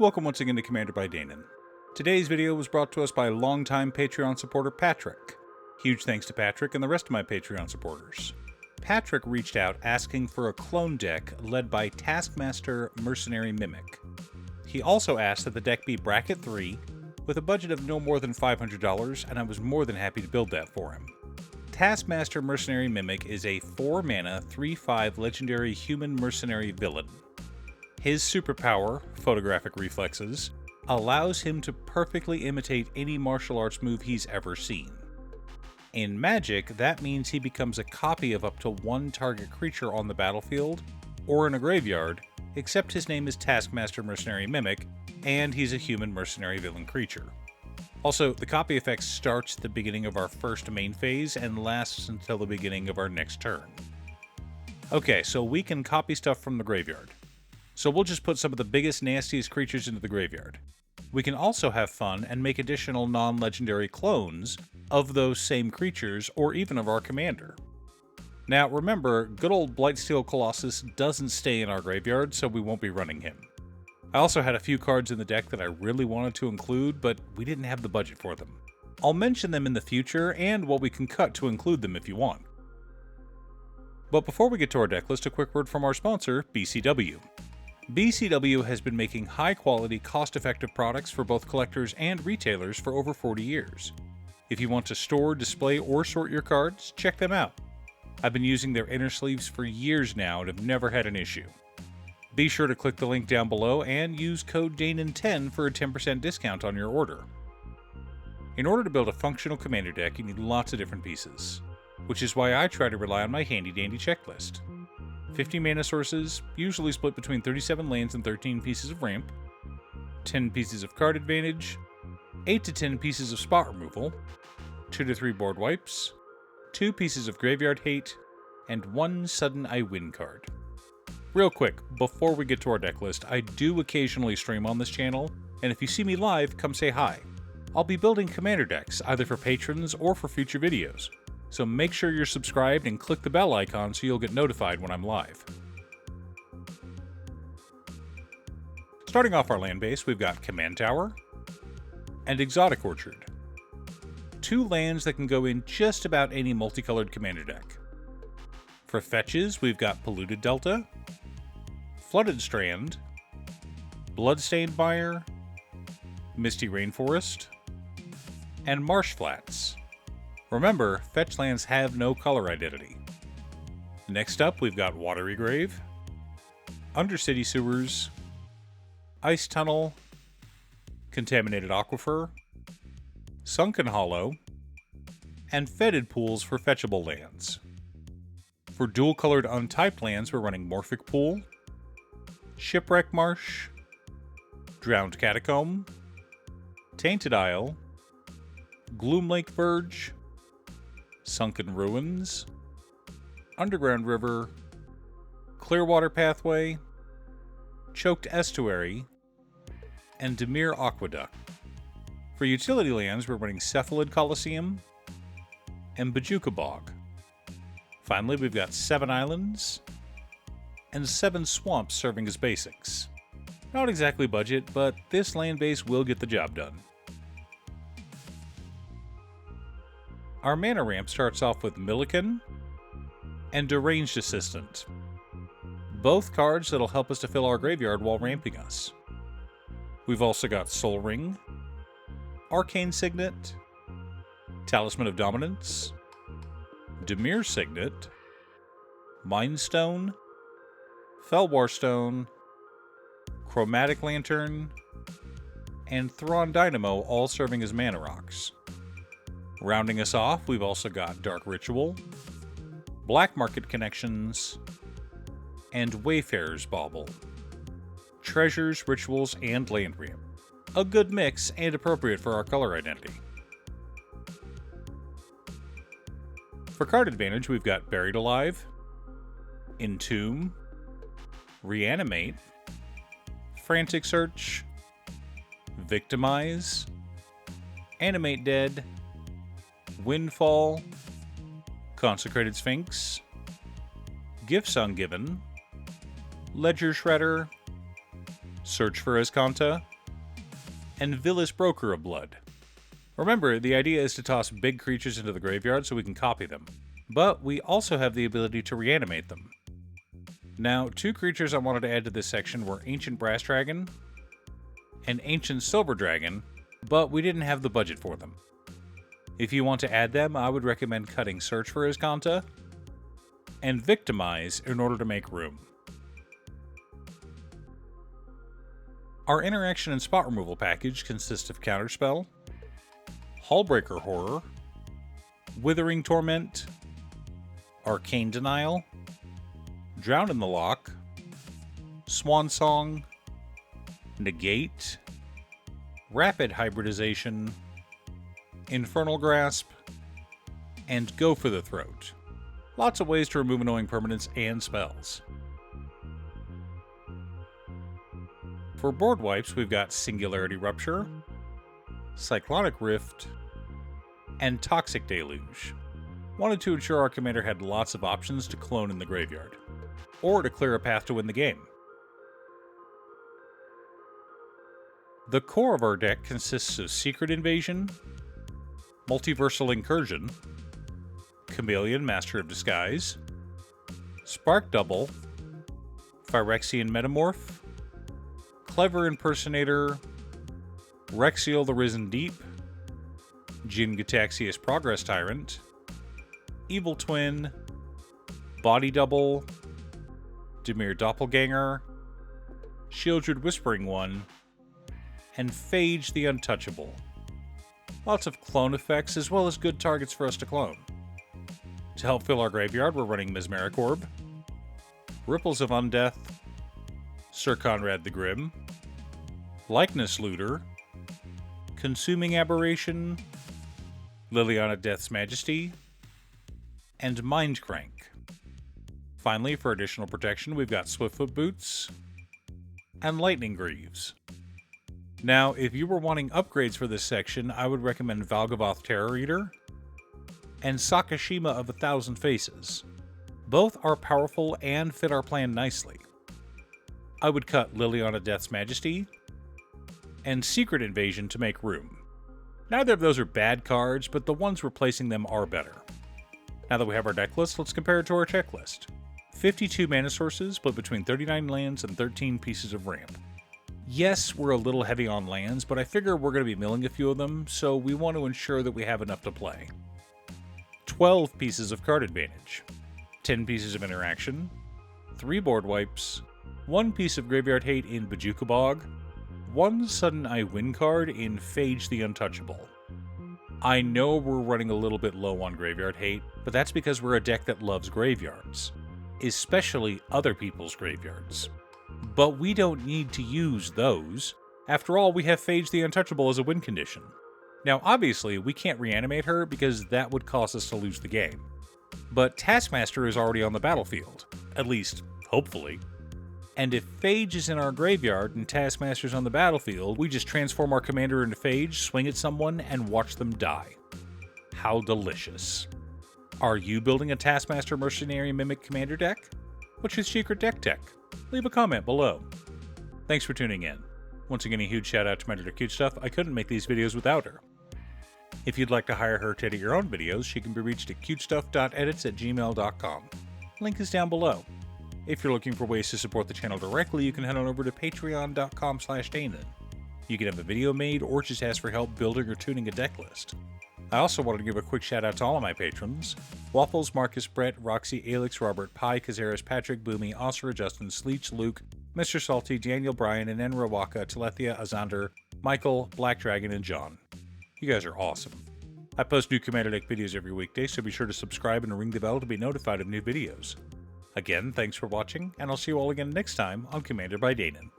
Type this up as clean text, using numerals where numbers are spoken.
Welcome once again to Commander by Danon. Today's video was brought to us by longtime Patreon supporter Patrick. Huge thanks to Patrick and the rest of my Patreon supporters. Patrick reached out asking for a clone deck led by Taskmaster, Mercenary, Mimic. He also asked that the deck be bracket 3, with a budget of no more than $500, and I was more than happy to build that for him. Taskmaster Mercenary Mimic is a 4-mana, 3/5 legendary human mercenary villain. His superpower, Photographic Reflexes, allows him to perfectly imitate any martial arts move he's ever seen. In Magic, that means he becomes a copy of up to one target creature on the battlefield, or in a graveyard, except his name is Taskmaster Mercenary Mimic, and he's a human mercenary villain creature. Also, the copy effect starts at the beginning of our first main phase and lasts until the beginning of our next turn. Okay, so we can copy stuff from the graveyard. So we'll just put some of the biggest, nastiest creatures into the graveyard. We can also have fun and make additional non-legendary clones of those same creatures, or even of our commander. Now remember, good old Blightsteel Colossus doesn't stay in our graveyard, so we won't be running him. I also had a few cards in the deck that I really wanted to include, but we didn't have the budget for them. I'll mention them in the future, and what we can cut to include them if you want. But before we get to our deck list, a quick word from our sponsor, BCW. BCW has been making high-quality, cost-effective products for both collectors and retailers for over 40 years. If you want to store, display, or sort your cards, check them out. I've been using their inner sleeves for years now and have never had an issue. Be sure to click the link down below and use code DANON10 for a 10% discount on your order. In order to build a functional commander deck, you need lots of different pieces, which is why I try to rely on my handy-dandy checklist. 50 mana sources, usually split between 37 lands and 13 pieces of ramp, 10 pieces of card advantage, 8 to 10 pieces of spot removal, 2 to 3 board wipes, 2 pieces of graveyard hate, and 1 sudden I win card. Real quick, before we get to our deck list, I do occasionally stream on this channel, and if you see me live, come say hi. I'll be building commander decks, either for patrons or for future videos. So make sure you're subscribed and click the bell icon so you'll get notified when I'm live. Starting off our land base, we've got Command Tower and Exotic Orchard. 2 lands that can go in just about any multicolored commander deck. For fetches, we've got Polluted Delta, Flooded Strand, Bloodstained Mire, Misty Rainforest, and Marsh Flats. Remember, fetch lands have no color identity. Next up, we've got Watery Grave, Undercity Sewers, Ice Tunnel, Contaminated Aquifer, Sunken Hollow, and Fetid Pools for fetchable lands. For dual-colored untyped lands, we're running Morphic Pool, Shipwreck Marsh, Drowned Catacomb, Tainted Isle, Gloom Lake Verge, Sunken Ruins, Underground River, Clearwater Pathway, Choked Estuary, and Demir Aqueduct. For utility lands, we're running Cephalid Coliseum and Bajuka Bog. Finally, we've got 7 islands and 7 swamps serving as basics. Not exactly budget, but this land base will get the job done. Our mana ramp starts off with Milliken and Deranged Assistant, both cards that'll help us to fill our graveyard while ramping us. We've also got Soul Ring, Arcane Signet, Talisman of Dominance, Demir Signet, Mind Stone, Felwar Stone, Chromatic Lantern, and Thrawn Dynamo, all serving as mana rocks. Rounding us off, we've also got Dark Ritual, Black Market Connections, and Wayfarer's Bauble. Treasures, rituals, and land ramp. A good mix and appropriate for our color identity. For card advantage, we've got Buried Alive, Entomb, Reanimate, Frantic Search, Victimize, Animate Dead, Windfall, Consecrated Sphinx, Gifts Ungiven, Ledger Shredder, Search for Escanta, and Villis Broker of Blood. Remember, the idea is to toss big creatures into the graveyard so we can copy them, but we also have the ability to reanimate them. Now, 2 creatures I wanted to add to this section were Ancient Brass Dragon and Ancient Silver Dragon, but we didn't have the budget for them. If you want to add them, I would recommend cutting Search for Escanta and Victimize in order to make room. Our interaction and spot removal package consists of Counterspell, Hullbreaker Horror, Withering Torment, Arcane Denial, Drown in the Lock, Swan Song, Negate, Rapid Hybridization, Infernal Grasp, and Go for the Throat. Lots of ways to remove annoying permanents and spells. For board wipes, we've got Singularity Rupture, Cyclonic Rift, and Toxic Deluge. Wanted to ensure our commander had lots of options to clone in the graveyard, or to clear a path to win the game. The core of our deck consists of Secret Invasion, Multiversal Incursion, Chameleon Master of Disguise, Spark Double, Phyrexian Metamorph, Clever Impersonator, Rexiel the Risen Deep, Jin Gataxius Progress Tyrant, Evil Twin, Body Double, Dimir Doppelganger, Shieldred Whispering One, and Phage the Untouchable. Lots of clone effects as well as good targets for us to clone. To help fill our graveyard, we're running Mesmeric Orb, Ripples of Undeath, Sir Conrad the Grim, Likeness Looter, Consuming Aberration, Liliana Death's Majesty, and Mind Crank. Finally, for additional protection, we've got Swiftfoot Boots and Lightning Greaves. Now, if you were wanting upgrades for this section, I would recommend Valgavoth Terror Eater and Sakashima of 1,000 Faces. Both are powerful and fit our plan nicely. I would cut Liliana Death's Majesty and Secret Invasion to make room. Neither of those are bad cards, but the ones replacing them are better. Now that we have our deck list, let's compare it to our checklist. 52 mana sources, split between 39 lands and 13 pieces of ramp. Yes, we're a little heavy on lands, but I figure we're going to be milling a few of them, so we want to ensure that we have enough to play. 12 pieces of card advantage, 10 pieces of interaction, 3 board wipes, 1 piece of graveyard hate in Bojuka Bog, 1 Sudden I Win card in Phage the Untouchable. I know we're running a little bit low on graveyard hate, but that's because we're a deck that loves graveyards, especially other people's graveyards. But we don't need to use those. After all, we have Phage the Untouchable as a win condition. Now, obviously, we can't reanimate her because that would cause us to lose the game. But Taskmaster is already on the battlefield, at least, hopefully. And if Phage is in our graveyard and Taskmaster's on the battlefield, we just transform our commander into Phage, swing at someone, and watch them die. How delicious. Are you building a Taskmaster Mercenary Mimic Commander deck? What's your secret deck tech? Leave a comment below. Thanks for tuning in. Once again, a huge shout out to my editor Cutestuff. I couldn't make these videos without her. If you'd like to hire her to edit your own videos, she can be reached at cutestuff.edits@gmail.com. Link is down below. If you're looking for ways to support the channel directly, you can head on over to patreon.com/Danon. You can have a video made or just ask for help building or tuning a deck list. I also wanted to give a quick shout out to all of my patrons: Waffles, Marcus, Brett, Roxy, Alex, Robert, Pi, Kazaris, Patrick, Boomy, Osra, Justin, Sleech, Luke, Mr. Salty, Daniel, Brian, and Enrawaka, Telethia, Azander, Michael, Black Dragon, and John. You guys are awesome. I post new Commander deck videos every weekday, so be sure to subscribe and ring the bell to be notified of new videos. Again, thanks for watching, and I'll see you all again next time on Commander by Danon.